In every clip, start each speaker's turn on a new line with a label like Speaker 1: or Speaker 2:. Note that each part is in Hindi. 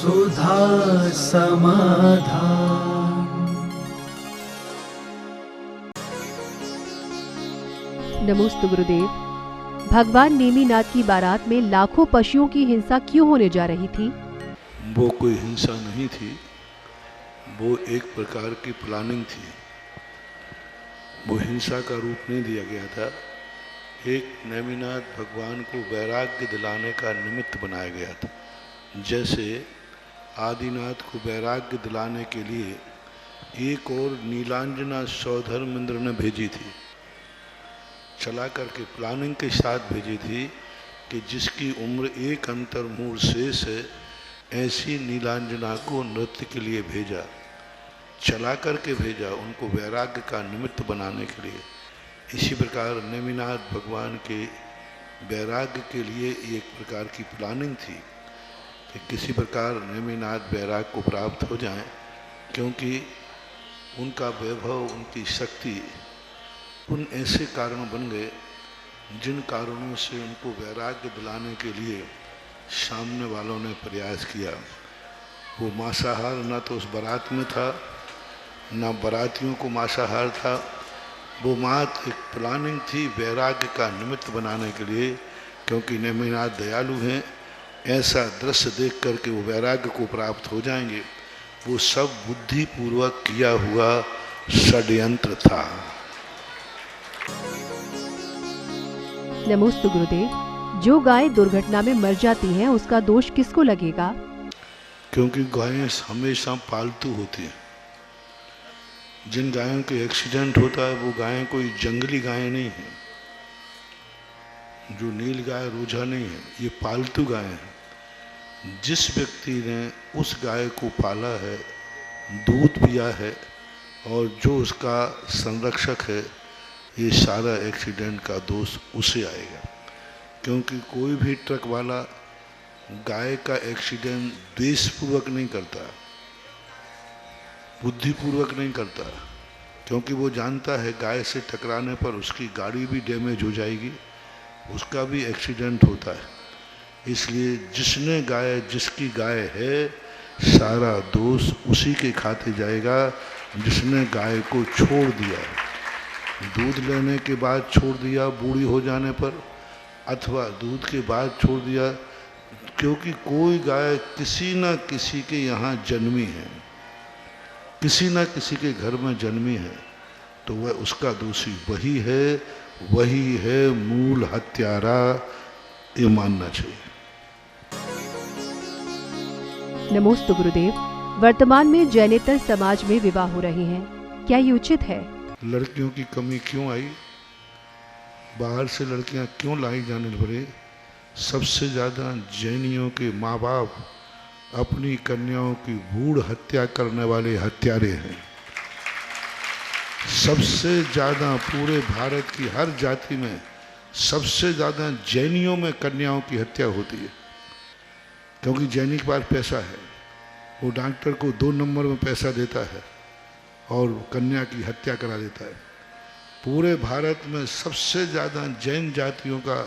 Speaker 1: सुधा समाधान।
Speaker 2: नमोस्तु गुरुदेव। भगवान नेमिनाथ की बारात में लाखों पशुओं की हिंसा क्यों होने जा रही थी?
Speaker 3: वो कोई हिंसा नहीं थी, वो एक प्रकार की प्लानिंग थी। वो हिंसा का रूप नहीं दिया गया था। एक नेमिनाथ भगवान को वैराग्य दिलाने का निमित्त बनाया गया था। जैसे आदिनाथ को वैराग्य दिलाने के लिए एक और नीलांजना सौधर्मेंद्र ने भेजी थी, चला करके प्लानिंग के साथ भेजी थी कि जिसकी उम्र एक अंतर्मूल शेष है, ऐसी नीलांजना को नृत्य के लिए भेजा, चला करके भेजा, उनको वैराग्य का निमित्त बनाने के लिए। इसी प्रकार नेमिनाथ भगवान के वैराग्य के लिए एक प्रकार की प्लानिंग थी कि किसी प्रकार नेमिनाथ वैराग्य को प्राप्त हो जाएं, क्योंकि उनका वैभव, उनकी शक्ति उन ऐसे कारण बन गए जिन कारणों से उनको वैराग्य दिलाने के लिए सामने वालों ने प्रयास किया। वो मांसाहार न तो उस बारात में था, न बारातियों को मांसाहार था। वो मात्र एक प्लानिंग थी वैराग्य का निमित्त बनाने के लिए, क्योंकि नेमिनाथ दयालु हैं। ऐसा दृश्य देख करके वो वैराग्य को प्राप्त हो जाएंगे। वो सब बुद्धिपूर्वक किया हुआ षड्यंत्र था।
Speaker 2: नमोस्तु गुरुदेव। जो गाय दुर्घटना में मर जाती हैं, उसका दोष किसको लगेगा?
Speaker 3: क्योंकि गायें हमेशा पालतू होती हैं। जिन गायों के एक्सीडेंट होता है वो गायें कोई जंगली गायें नहीं हैं, जो नील गाय रोजा नहीं है, ये पालतू गायें हैं। जिस व्यक्ति ने उस गाय को पाला है, दूध पिया है और जो उसका संरक्षक है, ये सारा एक्सीडेंट का दोष उसे आएगा। क्योंकि कोई भी ट्रक वाला गाय का एक्सीडेंट द्वेषपूर्वक नहीं करता, बुद्धिपूर्वक नहीं करता, क्योंकि वो जानता है गाय से टकराने पर उसकी गाड़ी भी डैमेज हो जाएगी, उसका भी एक्सीडेंट होता है। इसलिए जिसकी गाय है, सारा दोष उसी के खाते जाएगा जिसने गाय को छोड़ दिया, दूध लेने के बाद छोड़ दिया बूढ़ी हो जाने पर, अथवा दूध के बाद छोड़ दिया। क्योंकि कोई गाय किसी न किसी के यहाँ जन्मी है, किसी न किसी के घर में जन्मी है, तो वह उसका दोषी वही है मूल हत्यारा, ये मानना चाहिए।
Speaker 2: नमोस्तु गुरुदेव। वर्तमान में जैनेतर समाज में विवाह हो रहे हैं, क्या ये उचित है?
Speaker 3: लड़कियों की कमी क्यों आई? बाहर से लड़कियां क्यों लाई जाने लगे? सबसे ज़्यादा जैनियों के माँ बाप अपनी कन्याओं की भ्रूण हत्या करने वाले हत्यारे हैं। सबसे ज़्यादा पूरे भारत की हर जाति में सबसे ज़्यादा जैनियों में कन्याओं की हत्या होती है, क्योंकि जैनी के पास पैसा है। वो डॉक्टर को 2 नंबर में पैसा देता है और कन्या की हत्या करा देता है। पूरे भारत में सबसे ज़्यादा जैन जातियों का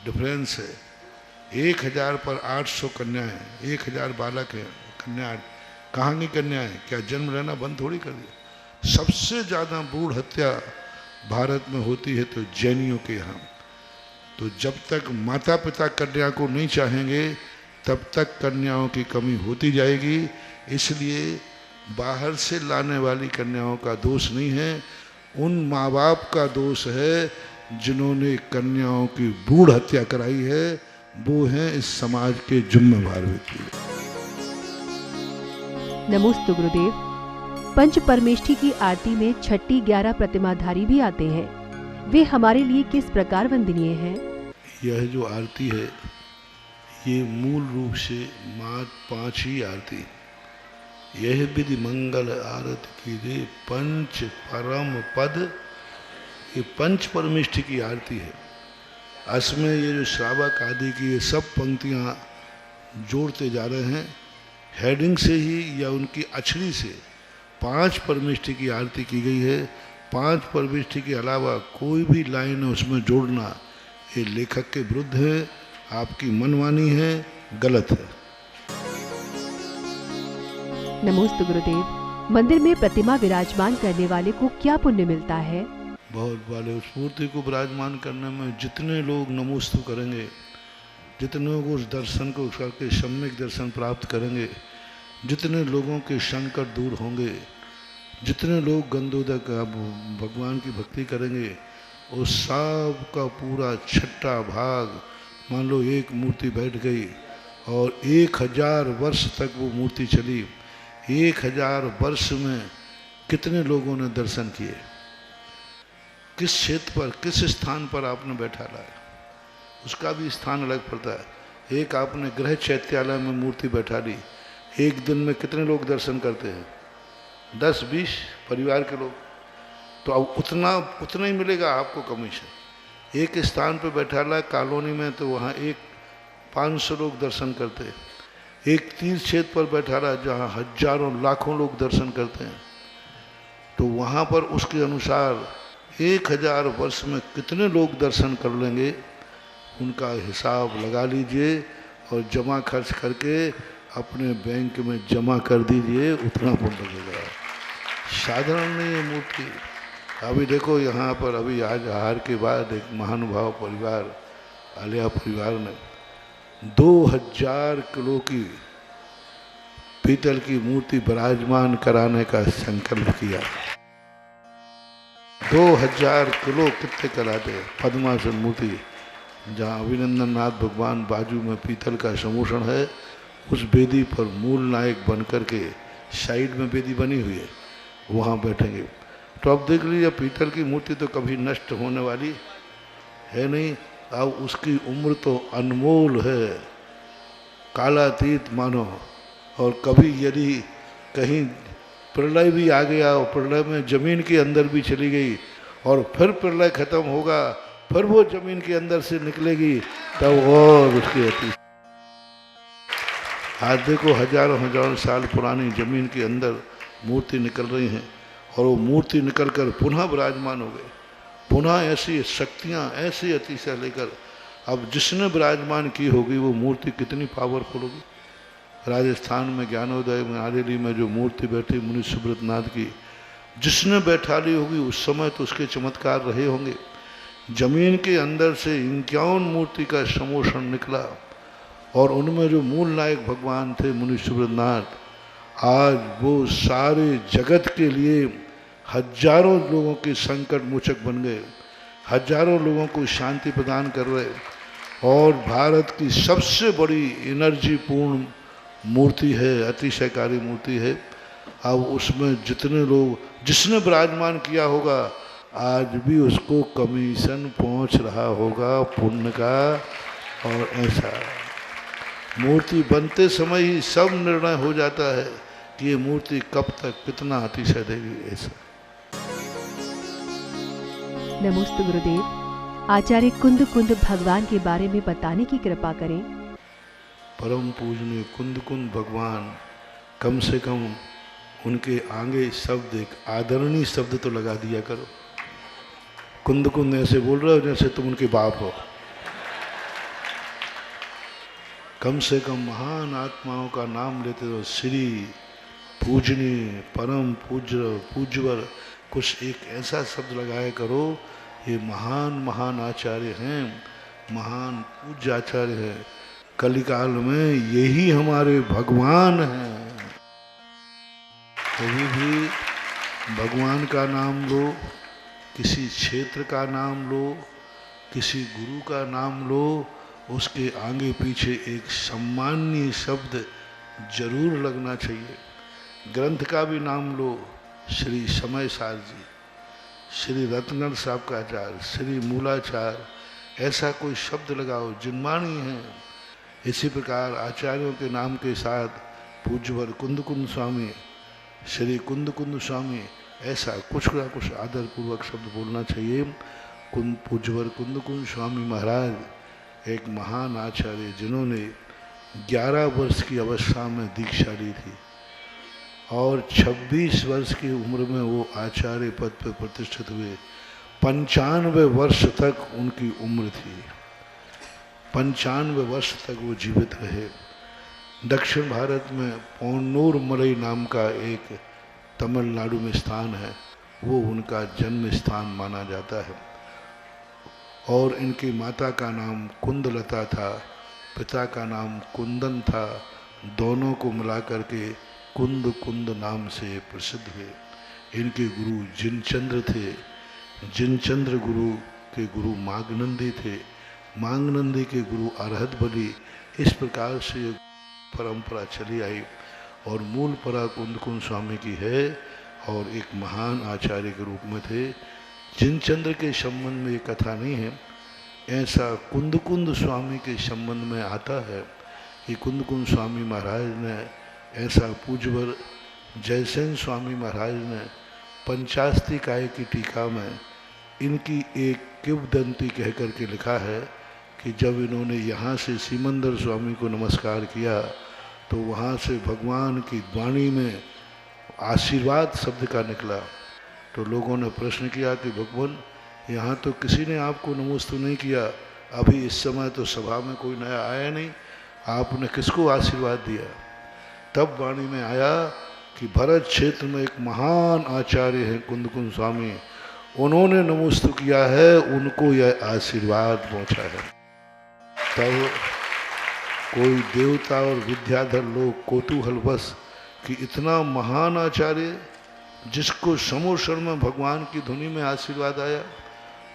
Speaker 3: डिफरेंस है। 1000 पर 800 कन्याएँ, 1000 बालक हैं। कन्या कहाँ की कन्या है? क्या जन्म लेना बंद थोड़ी कर दिया? सबसे ज़्यादा भ्रूण हत्या भारत में होती है तो जैनियों के यहाँ। तो जब तक माता पिता कन्या को नहीं चाहेंगे, तब तक कन्याओं की कमी होती जाएगी। इसलिए बाहर से लाने वाली कन्याओं का दोष नहीं है, उन माँ बाप का दोष है जिन्होंने कन्याओं की भ्रूण हत्या कराई है। वो हैं इस समाज के जिम्मेवार व्यक्ति।
Speaker 2: नमोस्तु गुरुदेव। पंच परमेष्ठी की आरती में छठी 11 प्रतिमाधारी भी आते हैं, वे हमारे लिए किस प्रकार वंदनीय हैं?
Speaker 3: यह जो आरती है, ये मूल रूप से मात्र 5 ही आरती। यह विधि मंगल आरती की रे पंच परम पद, ये पंच परमेष्ठी की आरती है। इसमें ये जो श्रावक आदि की ये सब पंक्तियाँ जोड़ते जा रहे हैं, हेडिंग से ही या उनकी अक्षरी से 5 परमेष्ठी की आरती की गई है। 5 परमेष्ठी के अलावा कोई भी लाइन उसमें जोड़ना ये लेखक के विरुद्ध है, आपकी मनमानी है, गलत है।
Speaker 2: नमोस्तु गुरुदेव। मंदिर में प्रतिमा विराजमान करने वाले को क्या पुण्य मिलता है?
Speaker 3: बहुत वाले उस मूर्ति को विराजमान करने में जितने लोग नमोस्तु करेंगे, जितने लोग उस दर्शन को करके सम्यक दर्शन प्राप्त करेंगे, जितने लोगों के संकट दूर होंगे, जितने लोग गंधोदक भगवान की भक्ति करेंगे, उस सब का पूरा छठा भाग, मान लो एक मूर्ति बैठ गई और 1000 वर्ष तक वो मूर्ति चली, 1000 वर्ष में कितने लोगों ने दर्शन किए, किस क्षेत्र पर, किस स्थान पर आपने बैठा लाया, उसका भी स्थान अलग पड़ता है। एक आपने गृह चैत्यालय में मूर्ति बैठा ली, एक दिन में कितने लोग दर्शन करते हैं? 10-20 परिवार के लोग, तो अब उतना ही मिलेगा आपको कमीशन। एक स्थान पर बैठा ला कॉलोनी में, तो वहाँ 500 लोग दर्शन करते हैं। एक तीर्थ क्षेत्र पर बैठा रहा जहाँ हजारों लाखों लोग दर्शन करते हैं, तो वहाँ पर उसके अनुसार 1000 वर्ष में कितने लोग दर्शन कर लेंगे, उनका हिसाब लगा लीजिए और जमा खर्च करके अपने बैंक में जमा कर दीजिए, उतना पुण्य लगेगा। साधारण नहीं है मूर्ति। अभी देखो यहाँ पर, अभी आज आहार के बाद एक महानुभाव परिवार, आलिया परिवार ने 2000 किलो की पीतल की मूर्ति विराजमान कराने का संकल्प किया। 2000 किलो कितने कराते हैं? पद्मासन मूर्ति, जहाँ अभिनंदन नाथ भगवान बाजू में पीतल का समूषण है, उस वेदी पर मूल नायक बन करके साइड में वेदी बनी हुई है, वहाँ बैठेंगे। तो अब देख लीजिए, पीतल की मूर्ति तो कभी नष्ट होने वाली है नहीं। अब उसकी उम्र तो अनमोल है, कालातीत मानो। और कभी यदि कहीं प्रलय भी आ गया और प्रलय में जमीन के अंदर भी चली गई और फिर प्रलय खत्म होगा, फिर वो जमीन के अंदर से निकलेगी, तब और उसकी अति। आज देखो हजारों साल पुरानी जमीन के अंदर मूर्ति निकल रही हैं और वो मूर्ति निकल कर पुनः विराजमान हो गए। पुनः ऐसी शक्तियाँ, ऐसी अतिशय लेकर अब जिसने विराजमान की होगी वो मूर्ति कितनी पावरफुल होगी। राजस्थान में ज्ञानोदय में आरेली में जो मूर्ति बैठी मुनि सुब्रत नाथ की, जिसने बैठा ली होगी उस समय तो उसके चमत्कार रहे होंगे। जमीन के अंदर से 51 मूर्ति का समोषण निकला और उनमें जो मूल नायक भगवान थे मुनि सुब्रत नाथ, आज वो सारे जगत के लिए हजारों लोगों के संकट मोचक बन गए, हजारों लोगों को शांति प्रदान कर रहे। और भारत की सबसे बड़ी एनर्जी पूर्ण मूर्ति है, अतिशयकारी मूर्ति है। अब उसमें जितने लोग, जिसने विराजमान किया होगा, आज भी उसको कमीशन पहुंच रहा होगा पुण्य का। और ऐसा मूर्ति बनते समय ही सब निर्णय हो जाता है कि ये मूर्ति कब तक कितना अतिशय देगी। ऐसा।
Speaker 2: नमोस्तु गुरुदेव। आचार्य कुंद कुंद भगवान के बारे में बताने की कृपा करें।
Speaker 3: परम पूजनीय कुंद कुंद भगवान, कम से कम उनके आगे शब्द, एक आदरणीय शब्द तो लगा दिया करो। कुंद कुंद ऐसे बोल रहे हो जैसे तुम उनके बाप हो। कम से कम महान आत्माओं का नाम लेते हो, श्री, पूजनीय, परम पूज्यवर, कुछ एक ऐसा शब्द लगाया करो। ये महान महान आचार्य हैं, महान पूज्य आचार्य हैं। कलिकाल में यही हमारे भगवान हैं। कभी भी भगवान का नाम लो, किसी क्षेत्र का नाम लो, किसी गुरु का नाम लो, उसके आगे पीछे एक सम्माननीय शब्द जरूर लगना चाहिए। ग्रंथ का भी नाम लो, श्री समय सार जी, श्री रत्नगढ़ साहब का आचार्य, श्री मूलाचार्य, ऐसा कोई शब्द लगाओ, जिनवाणी है। इसी प्रकार आचार्यों के नाम के साथ पूज्यवर कुंद कुंद स्वामी, श्री कुंद कुंद स्वामी, ऐसा कुछ ना कुछ आदर पूर्वक शब्द बोलना चाहिए। पूज्यवर कुंद कुंद स्वामी महाराज एक महान आचार्य, जिन्होंने 11 वर्ष की अवस्था में दीक्षा ली थी और 26 वर्ष की उम्र में वो आचार्य पद पर प्रतिष्ठित हुए। 95 वर्ष तक उनकी उम्र थी, 95 वर्ष तक वो जीवित रहे। दक्षिण भारत में पोन्नूर मलई नाम का एक तमिलनाडु में स्थान है, वो उनका जन्म स्थान माना जाता है। और इनकी माता का नाम कुंदलता था, पिता का नाम कुंदन था। दोनों को मिला करके कुंद कुंद नाम से प्रसिद्ध हुए। इनके गुरु जिनचंद्र थे। जिनचंद्र गुरु के गुरु मागनंदी थे। मागनंदी के गुरु अरहत बलि। इस प्रकार से परंपरा चली आई और मूल परा कुंद कुंद स्वामी की है और एक महान आचार्य के रूप में थे। जिनचंद्र के संबंध में ये कथा नहीं है, ऐसा कुंद कुंद स्वामी के संबंध में आता है कि कुंद कुंद स्वामी महाराज ने, ऐसा पूज्यवर जयसेन स्वामी महाराज ने पंचास्ति काय की टीका में इनकी एक किंवदंती कह करके लिखा है कि जब इन्होंने यहाँ से सिमंदर स्वामी को नमस्कार किया तो वहाँ से भगवान की वाणी में आशीर्वाद शब्द का निकला। तो लोगों ने प्रश्न किया कि भगवान, यहाँ तो किसी ने आपको नमोस्तु नहीं किया, अभी इस समय तो सभा में कोई नया आया नहीं, आपने किसको आशीर्वाद दिया? तब वाणी में आया कि भरत क्षेत्र में एक महान आचार्य हैं कुंद कुंद स्वामी, उन्होंने नमोस्तु किया है, उनको यह आशीर्वाद पहुँचा है। तब कोई देवता और विद्याधर लोग कौतूहलवश कि इतना महान आचार्य जिसको समोषण में भगवान की धुनी में आशीर्वाद आया,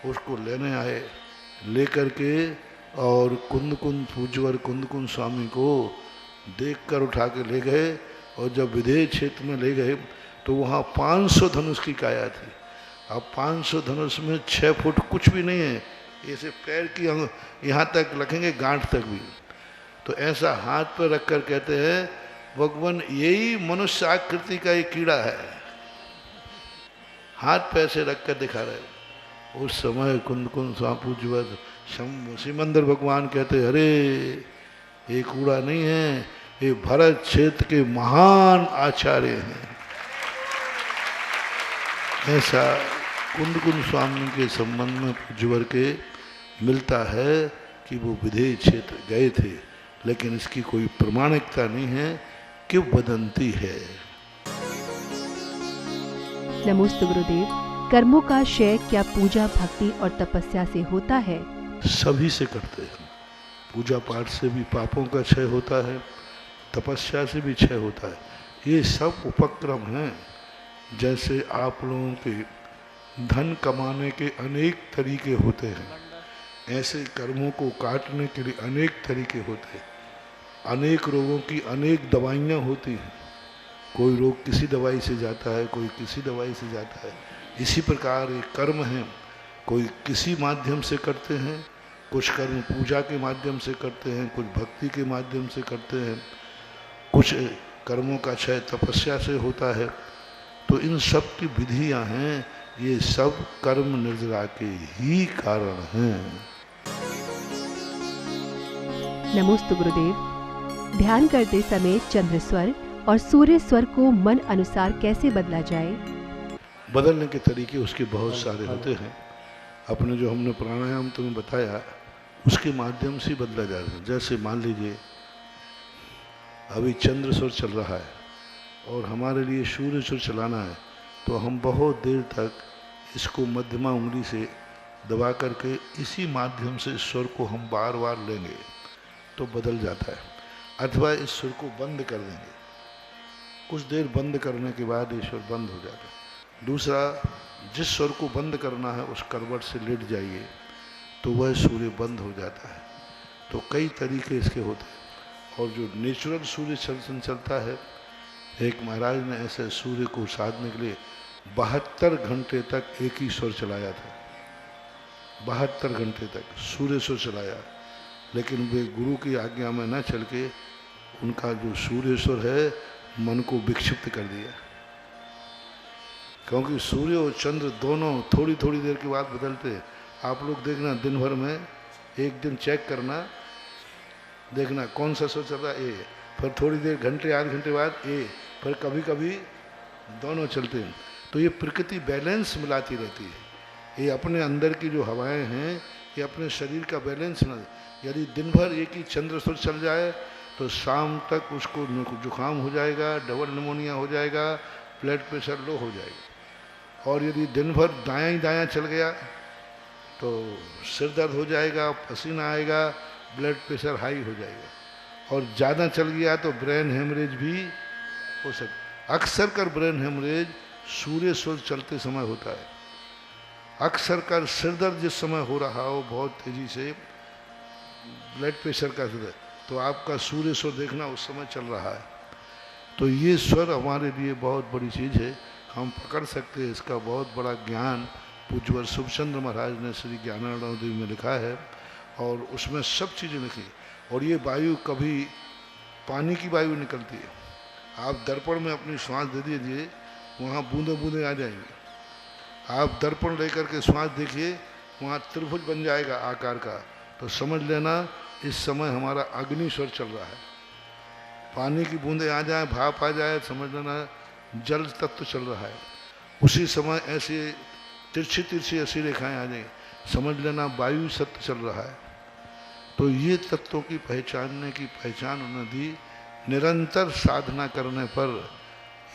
Speaker 3: उसको लेने आए। लेकर के और कुंद कुंद पूज्यवर कुंद कुंद स्वामी को देखकर उठा के ले गए और जब विदेह क्षेत्र में ले गए तो वहाँ 500 धनुष की काया थी। अब 500 धनुष में 6 फुट कुछ भी नहीं है, ऐसे पैर की यहाँ तक रखेंगे, गांठ तक भी। तो ऐसा हाथ पर रखकर कहते हैं भगवान यही मनुष्य आकृति का एक कीड़ा है, हाथ पे ऐसे रखकर दिखा रहे। उस समय कुंद कुंद स्वामी पूज्यवत सिमंदर भगवान कहते, अरे ये कूड़ा नहीं है, ये भरत क्षेत्र के महान आचार्य हैं। ऐसा कुंद कुंद स्वामी के संबंध में पूज्यवर के मिलता है कि वो विदेह क्षेत्र गए थे, लेकिन इसकी कोई प्रमाणिकता नहीं है, किंवदंती है।
Speaker 2: नमोस्तु गुरुदेव। कर्मों का क्षय क्या पूजा भक्ति और तपस्या से होता है?
Speaker 3: सभी से करते हैं। पूजा पाठ से भी पापों का क्षय होता है, तपस्या से भी क्षय होता है। ये सब उपक्रम हैं। जैसे आप लोगों के धन कमाने के अनेक तरीके होते हैं, ऐसे कर्मों को काटने के लिए अनेक तरीके होते हैं। अनेक रोगों की अनेक दवाइयाँ होती हैं। कोई रोग किसी दवाई से जाता है, कोई किसी दवाई से जाता है। इसी प्रकार ये कर्म हैं, कोई किसी माध्यम से करते हैं, कुछ कर्म पूजा के माध्यम से करते हैं, कुछ भक्ति के माध्यम से करते हैं, कुछ कर्मों का क्षय तपस्या से होता है। तो इन सब की विधियाँ हैं, ये सब कर्म निर्जरा के ही कारण हैं।
Speaker 2: नमोस्तु गुरुदेव। ध्यान करते समय चंद्र स्वर और सूर्य स्वर को मन अनुसार कैसे बदला जाए?
Speaker 3: बदलने के तरीके उसके बहुत सारे होते हैं। अपने जो हमने प्राणायाम तुम्हें बताया उसके माध्यम से बदला जा रहा है। जैसे मान लीजिए अभी चंद्र स्वर चल रहा है और हमारे लिए सूर्य स्वर चलाना है, तो हम बहुत देर तक इसको मध्यमा उंगली से दबा करके इसी माध्यम से स्वर को हम बार बार लेंगे तो बदल जाता है। अथवा इस स्वर को बंद कर देंगे, कुछ देर बंद करने के बाद ये स्वर बंद हो जाता है। दूसरा, जिस स्वर को बंद करना है उस करवट से लेट जाइए तो वह सूर्य बंद हो जाता है। तो कई तरीके इसके होते हैं। और जो नेचुरल सूर्य चलता है, एक महाराज ने ऐसे सूर्य को साधने के लिए 72 घंटे तक एक ही स्वर चलाया था। 72 घंटे तक सूर्य स्वर चलाया, लेकिन वे गुरु की आज्ञा में न चल के उनका जो सूर्य स्वर है मन को विक्षिप्त कर दिया। क्योंकि सूर्य और चंद्र दोनों थोड़ी थोड़ी देर के बाद बदलते। आप लोग देखना, दिन भर में एक दिन चेक करना, देखना कौन सा स्वर चल रहा है, ए, फिर थोड़ी देर घंटे आध घंटे बाद ए, फिर कभी कभी दोनों चलते हैं। तो ये प्रकृति बैलेंस मिलाती रहती है। ये अपने अंदर की जो हवाएं हैं, ये अपने शरीर का बैलेंस मिला। यदि दिन भर एक ही चंद्र स्वर चल जाए तो शाम तक उसको जुकाम हो जाएगा, डबल निमोनिया हो जाएगा, ब्लड प्रेशर लो हो जाएगा। और यदि दिन भर दायां ही दायां चल गया तो सिर दर्द हो जाएगा, पसीना आएगा, ब्लड प्रेशर हाई हो जाएगा। और ज़्यादा चल गया तो ब्रेन हेमरेज भी हो सकता। अक्सर कर ब्रेन हेमरेज सूर्य सूर्य चलते समय होता है। अक्सर कर सिर दर्द जिस समय हो रहा हो बहुत तेजी से, ब्लड प्रेशर का सिर, तो आपका सूर्य स्वर देखना उस समय चल रहा है। तो ये स्वर हमारे लिए बहुत बड़ी चीज़ है, हम पकड़ सकते हैं। इसका बहुत बड़ा ज्ञान पूज्यवर शुभचंद्र महाराज ने श्री ज्ञानानंद में लिखा है, और उसमें सब चीज़ें लिखी। और ये वायु कभी पानी की वायु निकलती है, आप दर्पण में अपनी श्वास दे दीजिए, वहाँ बूंदे बूंदे आ जाएंगे। आप दर्पण लेकर के श्वास देखिए, वहाँ त्रिभुज बन जाएगा आकार का, तो समझ लेना इस समय हमारा अग्नि स्वर चल रहा है। पानी की बूंदे आ जाए, भाप आ जाए, समझ लेना जल तत्व चल रहा है। उसी समय ऐसे तिरछी तिरछी ऐसी रेखाएं आ जाएंगी, समझ लेना वायु सत्य चल रहा है। तो ये तत्वों की पहचानने की पहचान उन्हें दी। निरंतर साधना करने पर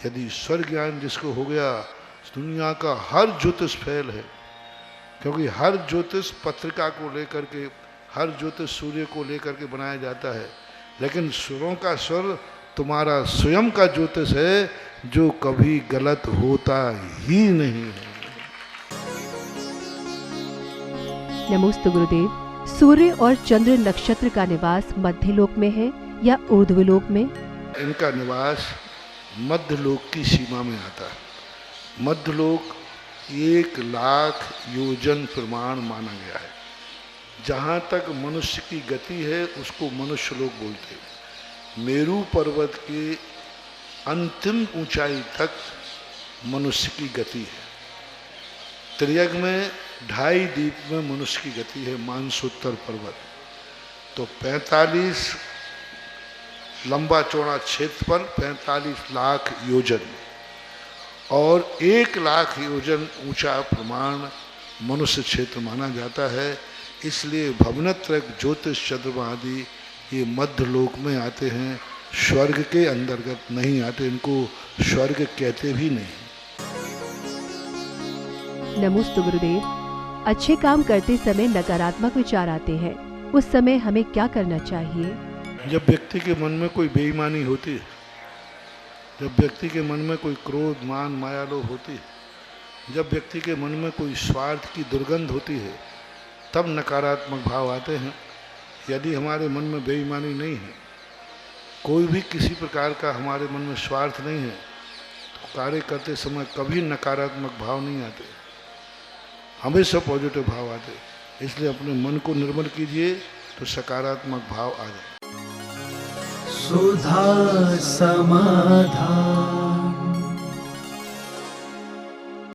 Speaker 3: यदि स्वर ज्ञान जिसको हो गया, दुनिया का हर ज्योतिष फैल है। क्योंकि हर ज्योतिष पत्रिका को लेकर के, हर ज्योतिष सूर्य को लेकर के बनाया जाता है, लेकिन स्वरों का स्वर तुम्हारा स्वयं का ज्योतिष है, जो कभी गलत होता ही नहीं है।
Speaker 2: नमोस्तु गुरुदेव। सूर्य और चंद्र नक्षत्र का निवास मध्यलोक में है या ऊर्ध्वलोक में?
Speaker 3: इनका निवास मध्यलोक की सीमा में आता है। मध्यलोक 1,00,000 योजन प्रमाण माना गया है। जहाँ तक मनुष्य की गति है उसको मनुष्य लोग बोलते हैं। मेरू पर्वत के अंतिम ऊंचाई तक मनुष्य की गति है। त्रियग में 2.5 दीप में मनुष्य की गति है, मानसोत्तर पर्वत। तो 45 लंबा चौड़ा क्षेत्रफल, 45 लाख योजन, और 1,00,000 योजन ऊंचा प्रमाण मनुष्य क्षेत्र माना जाता है। इसलिए भवनत्रक, ज्योतिष, चंद्रमा आदि ये मध्य लोक में आते हैं, स्वर्ग के अंतर्गत नहीं आते। इनको स्वर्ग कहते भी नहीं।
Speaker 2: नमोस्तु गुरुदेव। अच्छे काम करते समय नकारात्मक विचार आते हैं, उस समय हमें क्या करना चाहिए?
Speaker 3: जब व्यक्ति के मन में कोई बेईमानी होती है, जब व्यक्ति के मन में कोई क्रोध, मान, माया, लोभ होती है, जब व्यक्ति के मन में कोई स्वार्थ की दुर्गंध होती है, तब नकारात्मक भाव आते हैं। यदि हमारे मन में बेईमानी नहीं है, कोई भी किसी प्रकार का हमारे मन में स्वार्थ नहीं है, तो कार्य करते समय कभी नकारात्मक भाव नहीं आते, हमेशा पॉजिटिव भाव आते। इसलिए अपने मन को निर्मल कीजिए तो सकारात्मक भाव आ जाए।
Speaker 1: सुधा समाधान।